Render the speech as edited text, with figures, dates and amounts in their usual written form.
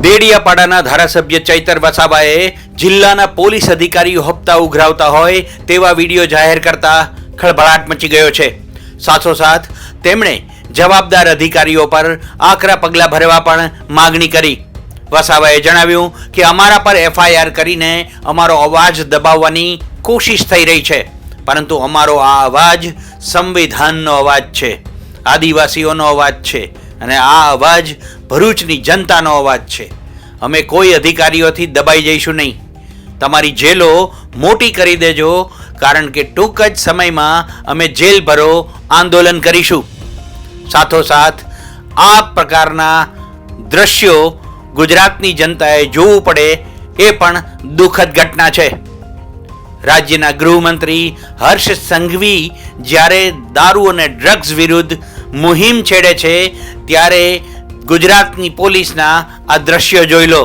દેડિયાપાડાના ધારાસભ્ય ચૈતર વસાવાએ જિલ્લાના પોલીસ અધિકારીઓ હપ્તા ઉઘરાવતા હોય તેવા વિડીયો જાહેર કરતા ખળભળાટ મચી ગયો છે. સાથોસાથ તેમણે જવાબદાર અધિકારીઓ પર આકરા પગલાં ભરવા પણ માગણી કરી. વસાવાએ જણાવ્યું કે અમારા પર FIR કરીને અમારો અવાજ દબાવવાની કોશિશ થઈ રહી છે, પરંતુ અમારો આ અવાજ સંવિધાનનો અવાજ છે, આદિવાસીઓનો અવાજ છે અને આ અવાજ ભરૂચની જનતાનો અવાજ છે. અમે કોઈ અધિકારીઓથી દબાઈ જઈશું નહીં. તમારી જેલો મોટી કરી દેજો, કારણ કે ટૂંક જ સમયમાં અમે જેલ ભરો આંદોલન કરીશું. સાથોસાથ આ પ્રકારના દ્રશ્યો ગુજરાતની જનતાએ જોવું પડે એ પણ દુઃખદ ઘટના છે. રાજ્યના ગૃહમંત્રી હર્ષ સંઘવી જ્યારે દારૂ અને ડ્રગ્સ વિરુદ્ધ મુહિમ છેડે છે ત્યારે ગુજરાતની પોલીસના આ દ્રશ્યો જોઈ લો.